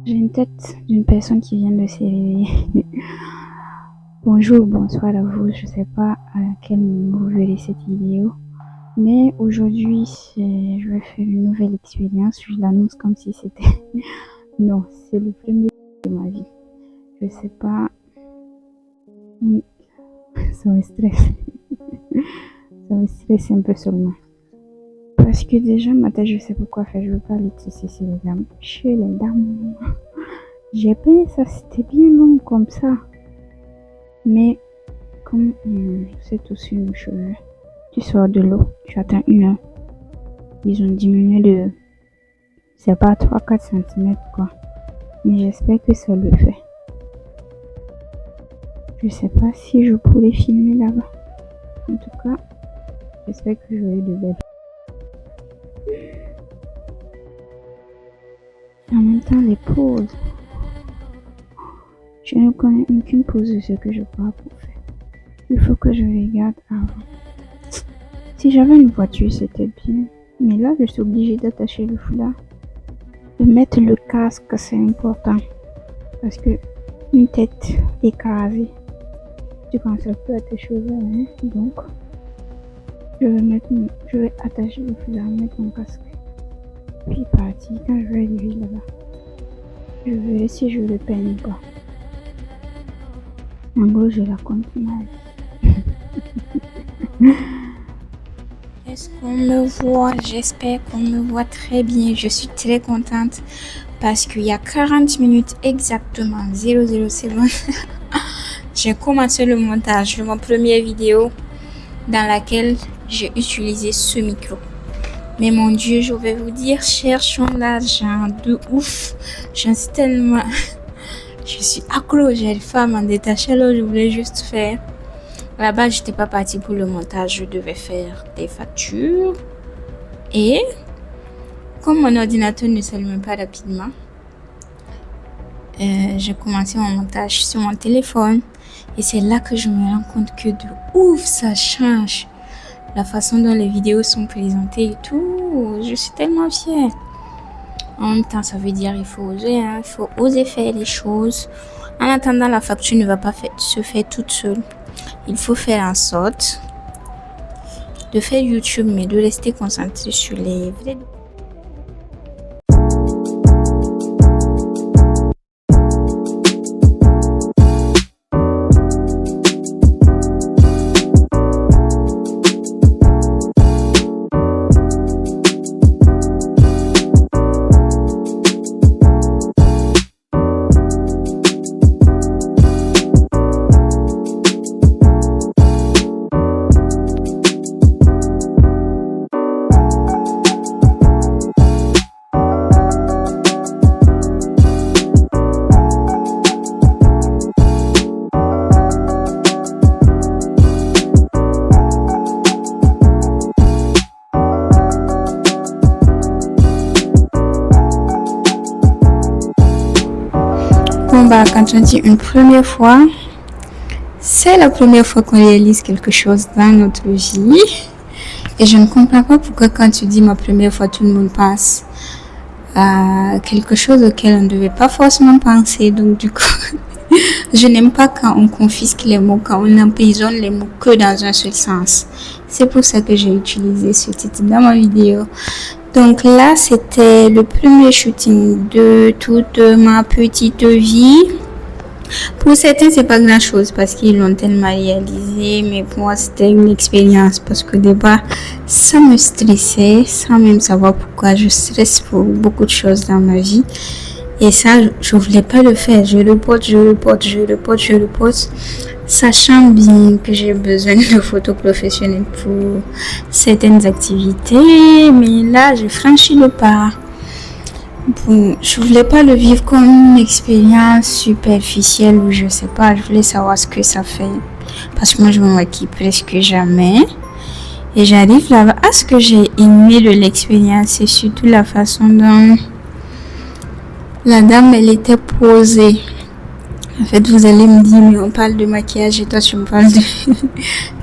J'ai une tête d'une personne qui vient de s'éveiller. Bonjour, bonsoir à vous. Je sais pas à quel moment vous verrez cette vidéo. Mais aujourd'hui, je vais faire une nouvelle expérience. Je l'annonce comme si c'était... Non, c'est le premier de ma vie. Je sais pas... Ça me stresse. Ça me stresse un peu seulement. Parce que déjà, ma tête, je sais pas quoi faire. Je veux pas aller tisser chez les dames. Chez les dames. J'ai payé ça, c'était bien long comme ça. Mais comme c'est aussi nos cheveux, tu sors de l'eau, tu attends 1 heure. Ils ont diminué de, c'est pas 3-4 cm quoi. Mais j'espère que ça le fait. Je sais pas si je pourrais filmer là-bas. En tout cas, j'espère que j'aurai de belles. En même temps, les pauses. Je ne connais aucune pause de ce que je pourrais pour faire. Il faut que je regarde avant. Si j'avais une voiture, c'était bien. Mais là, je suis obligée d'attacher le foulard. De mettre le casque, c'est important. Parce que une tête écrasée, tu penses plus à tes cheveux, hein? Donc, je vais attacher le foulard, mettre mon casque. Puis partir. Quand je vais arriver là-bas, je verrai si je le peine ou pas. En gros, je la compte mal. Est-ce qu'on me voit? J'espère qu'on me voit très bien. Je suis très contente parce qu'il y a 40 minutes exactement, 00 secondes, j'ai commencé le montage de ma première vidéo dans laquelle j'ai utilisé ce micro. Mais mon Dieu, je vais vous dire, cherchons l'argent de ouf. J'en suis tellement... Je suis accro, j'arrive pas à m'en détacher, alors je voulais juste faire... À la base, j'étais pas partie pour le montage, je devais faire des factures. Et comme mon ordinateur ne s'allume pas rapidement, j'ai commencé mon montage sur mon téléphone. Et c'est là que je me rends compte que de ouf, ça change. La façon dont les vidéos sont présentées et tout, je suis tellement fière. En même temps, ça veut dire qu'il faut oser, hein, il faut oser faire les choses. En attendant, la facture ne va pas se faire toute seule. Il faut faire en sorte de faire YouTube, mais de rester concentré sur les vrais. Quand on dit une première fois, c'est la première fois qu'on réalise quelque chose dans notre vie. Et je ne comprends pas pourquoi quand tu dis ma première fois, tout le monde pense à quelque chose auquel on ne devait pas forcément penser. Donc du coup, je n'aime pas quand on confisque les mots, quand on emprisonne les mots que dans un seul sens. C'est pour ça que j'ai utilisé ce titre dans ma vidéo. Donc là, c'était le premier shooting de toute ma petite vie. Pour certains, c'est pas grand chose parce qu'ils l'ont tellement réalisé, mais pour moi, c'était une expérience parce que des fois, ça me stressait sans même savoir pourquoi je stresse pour beaucoup de choses dans ma vie. Et ça, je voulais pas le faire. Je reporte, sachant bien que j'ai besoin de photos professionnelles pour certaines activités. Mais là, j'ai franchi le pas. Bon, je voulais pas le vivre comme une expérience superficielle ou je sais pas. Je voulais savoir ce que ça fait. Parce que moi, je me maquille presque jamais. Et j'arrive là-bas. À ce que j'ai aimé de l'expérience, c'est surtout la façon dont la dame, elle était posée. En fait, vous allez me dire, mais on parle de maquillage et toi, tu me parles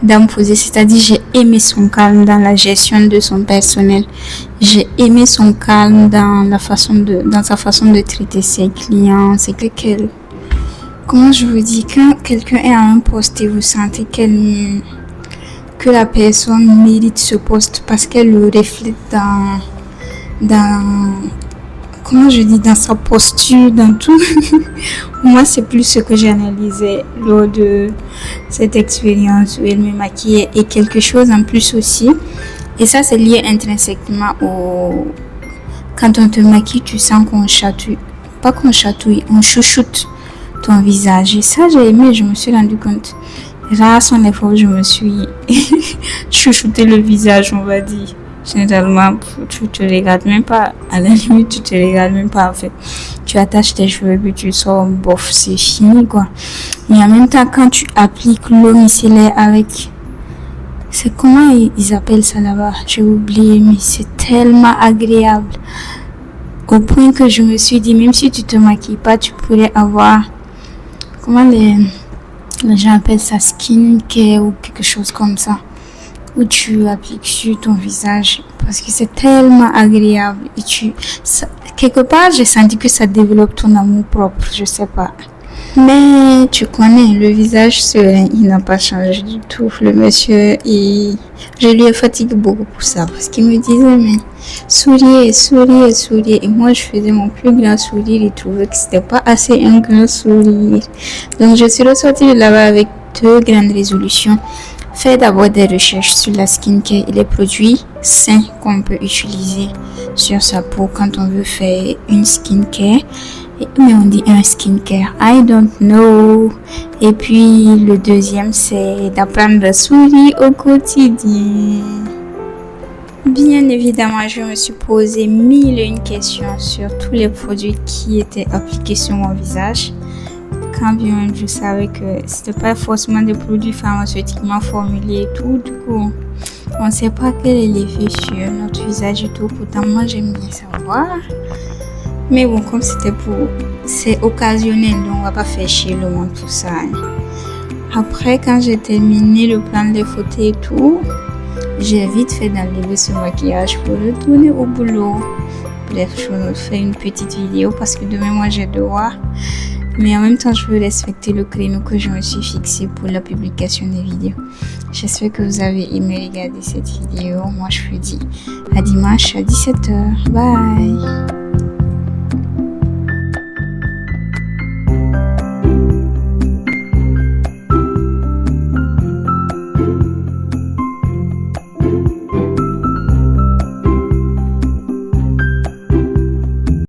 d'imposer. C'est-à-dire, j'ai aimé son calme dans la gestion de son personnel. J'ai aimé son calme dans sa façon de traiter ses clients. C'est comment je vous dis, quand quelqu'un est à un poste et vous sentez que la personne mérite ce poste parce qu'elle le reflète comment je dis, dans sa posture, dans tout. Moi, c'est plus ce que j'analysais lors de cette expérience où elle me maquillait et quelque chose en plus aussi. Et ça, c'est lié intrinsèquement quand on te maquille, tu sens qu'on chatouille. Pas qu'on chatouille, on chouchoute ton visage. Et ça, j'ai aimé, je me suis rendu compte. Rares sont les fois où je me suis chouchouté le visage, on va dire. Généralement, tu te regardes même pas. À la limite, tu te regardes même pas, en fait. Tu attaches tes cheveux, puis tu sors, bof, c'est fini, quoi. Mais en même temps, quand tu appliques l'eau micellaire avec... C'est comment ils appellent ça là-bas? J'ai oublié, mais c'est tellement agréable. Au point que je me suis dit, même si tu te maquilles pas, tu pourrais avoir... Comment les gens appellent ça? Skincare ou quelque chose comme ça. Où tu appliques sur ton visage parce que c'est tellement agréable et quelque part j'ai senti que ça développe ton amour propre, je sais pas, mais tu connais le visage serein, il n'a pas changé du tout. Le monsieur, je lui ai fatigué beaucoup pour ça parce qu'il me disait mais souriez et moi je faisais mon plus grand sourire et trouvais que c'était pas assez un grand sourire. Donc je suis ressortie de là-bas avec 2 grandes résolutions. Fais d'abord des recherches sur la skincare et les produits sains qu'on peut utiliser sur sa peau quand on veut faire une skincare. Mais on dit un skincare, I don't know. Et puis le deuxième, c'est d'apprendre à sourire au quotidien. Bien évidemment, je me suis posé 1001 questions sur tous les produits qui étaient appliqués sur mon visage. Quand bien je savais que c'était pas forcément des produits pharmaceutiquement formulés et tout, du coup, on sait pas quel est l'effet sur notre visage et tout. Pourtant, moi, j'aime bien savoir. Mais bon, comme c'est occasionnel, donc on va pas faire chier le monde pour ça. Après, quand j'ai terminé le plan des photos et tout, j'ai vite fait d'enlever ce maquillage pour retourner au boulot. Bref, je vais faire une petite vidéo parce que demain, moi, j'ai devoir. Mais en même temps, je veux respecter le créneau que je me suis fixé pour la publication des vidéos. J'espère que vous avez aimé regarder cette vidéo. Moi, je vous dis à dimanche à 17h. Bye!